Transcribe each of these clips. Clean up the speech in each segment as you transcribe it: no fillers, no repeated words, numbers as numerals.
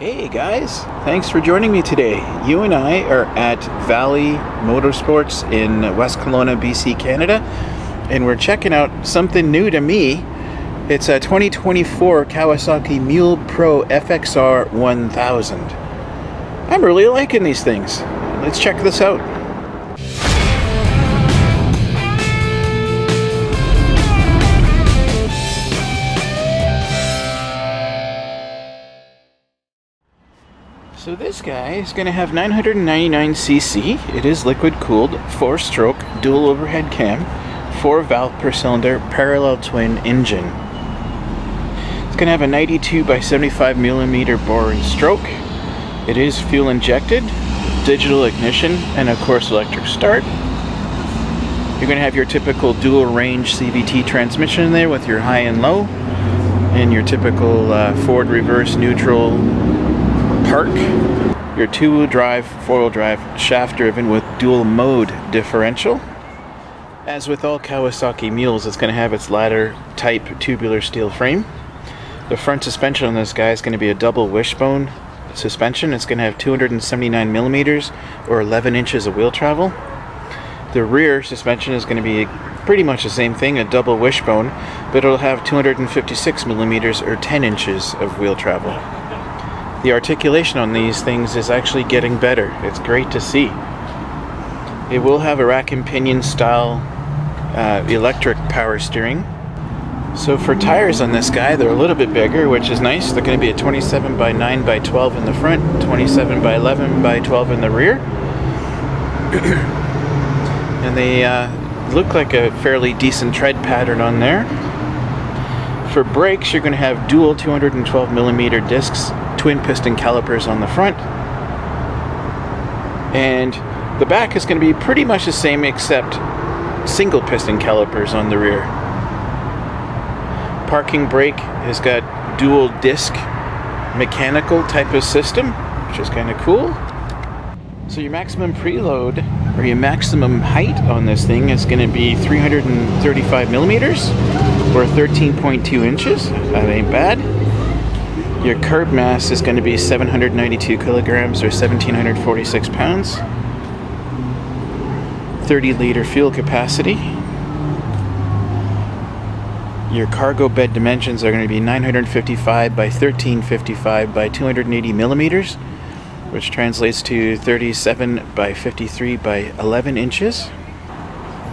Hey guys, thanks for joining me today. You and I are at Valley Motorsports in West Kelowna, BC, Canada, and we're checking out something new to me. It's a 2024 Kawasaki Mule Pro FXR 1000. I'm really liking these things. Let's check this out. So this guy is going to have 999cc. It is liquid cooled, 4-stroke, dual overhead cam, 4 valve per cylinder, parallel twin engine. It's going to have a 92 by 75 millimeter bore and stroke. It is fuel injected, digital ignition, and of course electric start. You're going to have your typical dual range CVT transmission in there with your high and low, and your typical forward, reverse, neutral, park. Your 2-wheel drive, 4-wheel drive, shaft driven with dual mode differential. As with all Kawasaki mules, it's going to have its ladder type tubular steel frame. The front suspension on this guy is going to be a double wishbone suspension. It's going to have 279 millimeters or 11 inches of wheel travel. The rear suspension is going to be pretty much the same thing, a double wishbone, but it'll have 256 millimeters or 10 inches of wheel travel. The articulation on these things is actually getting better. It's great to see. It will have a rack and pinion style electric power steering. So for tires on this guy, they're a little bit bigger, which is nice. They're going to be a 27 by 9 by 12 in the front, 27 by 11 by 12 in the rear. And they look like a fairly decent tread pattern on there. For brakes, you're going to have dual 212 millimeter discs, twin piston calipers on the front, and the back is going to be pretty much the same except single piston calipers on the rear. Parking brake has got dual disc mechanical type of system, which is kind of cool. So your maximum preload or your maximum height on this thing is going to be 335 millimeters or 13.2 inches. That ain't bad. Your curb mass is going to be 792 kilograms or 1,746 pounds. 30-liter fuel capacity. Your cargo bed dimensions are going to be 955 by 1355 by 280 millimeters, which translates to 37 by 53 by 11 inches.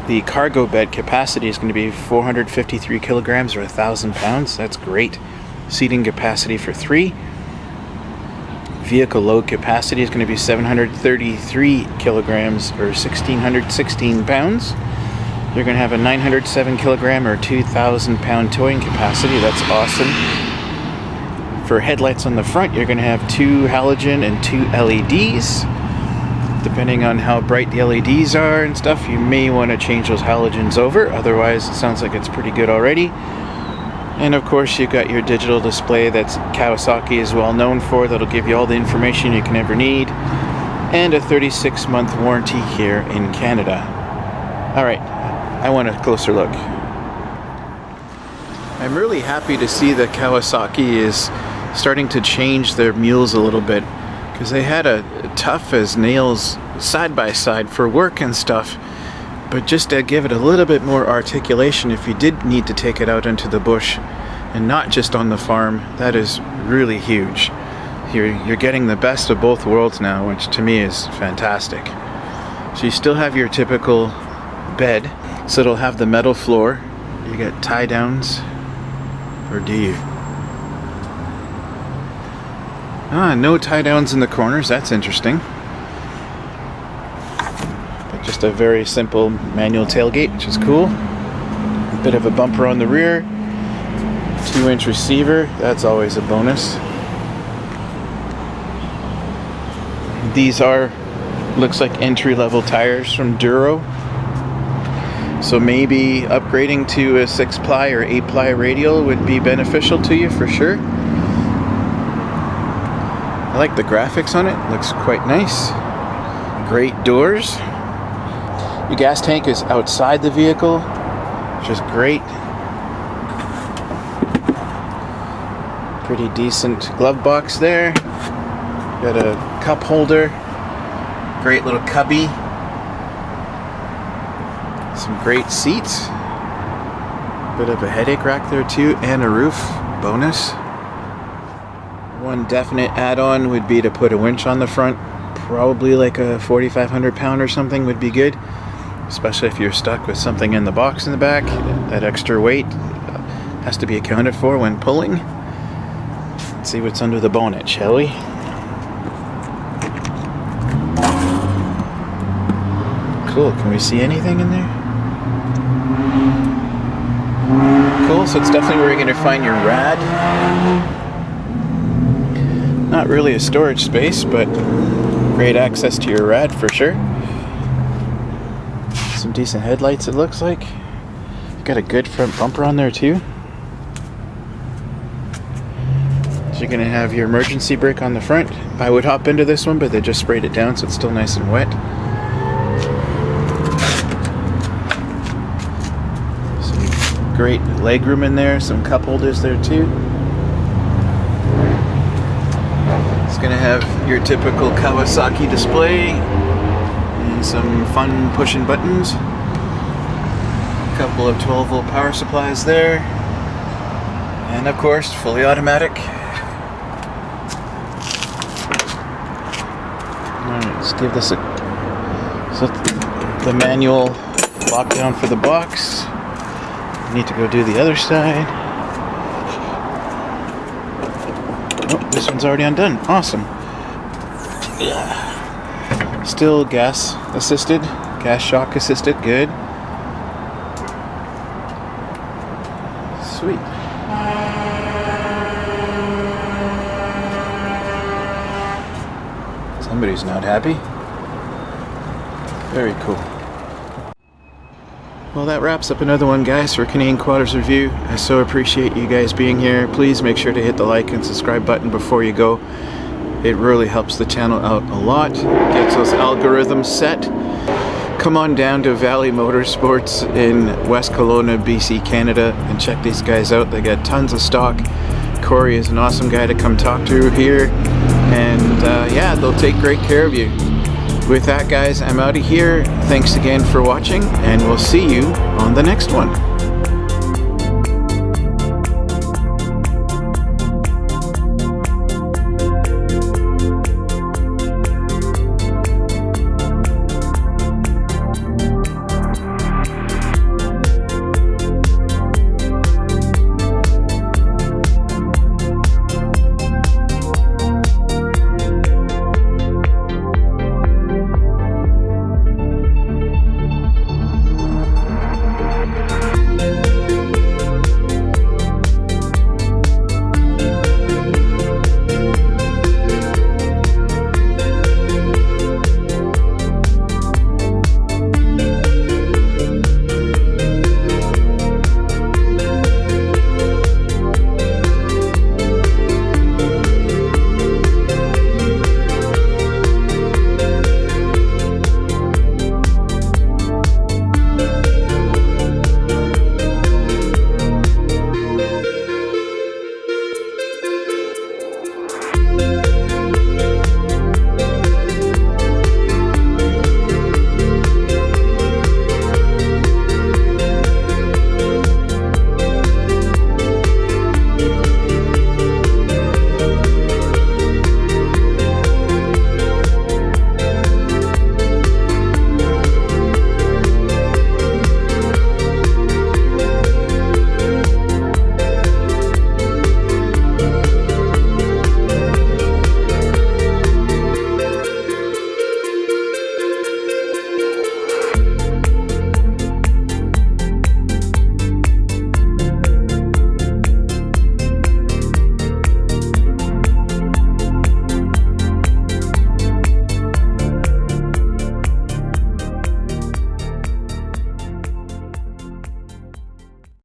The cargo bed capacity is going to be 453 kilograms or 1,000 pounds. That's great. Seating capacity for 3. Vehicle load capacity is going to be 733 kilograms or 1,616 pounds. You're going to have a 907 kilogram or 2,000 pound towing capacity. That's awesome. For headlights on the front, you're going to have 2 halogen and 2 LEDs. Depending on how bright the LEDs are and stuff, you may want to change those halogens over. Otherwise, it sounds like it's pretty good already. And of course, you've got your digital display that Kawasaki is well known for. That'll give you all the information you can ever need. And a 36-month warranty here in Canada. Alright, I want a closer look. I'm really happy to see that Kawasaki is starting to change their mules a little bit, because they had a tough as nails side by side for work and stuff. But just to give it a little bit more articulation if you did need to take it out into the bush and not just on the farm, that is really huge. You're getting the best of both worlds now, which to me is fantastic. So you still have your typical bed, so it'll have the metal floor. You got tie downs, or do you? No tie downs in the corners, that's interesting. Just a very simple manual tailgate, which is cool. A bit of a bumper on the rear. 2-inch receiver, that's always a bonus. These are, looks like entry-level tires from Duro. So maybe upgrading to a 6-ply or 8-ply radial would be beneficial to you for sure. I like the graphics on it, looks quite nice. Great doors. Your gas tank is outside the vehicle, which is great. Pretty decent glove box there. Got a cup holder, great little cubby, some great seats, bit of a headache rack there too, and a roof bonus. One definite add-on would be to put a winch on the front. Probably like a 4,500 pound or something would be good, especially if you're stuck with something in the box in the back. That extra weight has to be accounted for when pulling. Let's see what's under the bonnet, shall we? Cool, can we see anything in there? Cool, so it's definitely where you're going to find your rad. Not really a storage space, but great access to your rad for sure. Some decent headlights, it looks like. Got a good front bumper on there too. So you're going to have your emergency brake on the front. I would hop into this one, but they just sprayed it down so it's still nice and wet. Some great legroom in there, some cup holders there too. It's going to have your typical Kawasaki display and some fun pushing buttons. A couple of 12-volt power supplies there. And of course, fully automatic. Alright, let's give this a... So the manual lockdown for the box. Need to go do the other side. Oh, this one's already undone. Awesome. Yeah. Still gas assisted. Gas shock assisted. Good. Sweet. Somebody's not happy. Very cool. Well, that wraps up another one, guys, for Canadian Quadders Review. I so appreciate you guys being here. Please make sure to hit the like and subscribe button before you go. It really helps the channel out a lot. Gets those algorithms set. Come on down to Valley Motorsports in West Kelowna, BC, Canada, and check these guys out. They got tons of stock. Corey is an awesome guy to come talk to here. And yeah, they'll take great care of you. With that, guys, I'm out of here. Thanks again for watching, and we'll see you on the next one.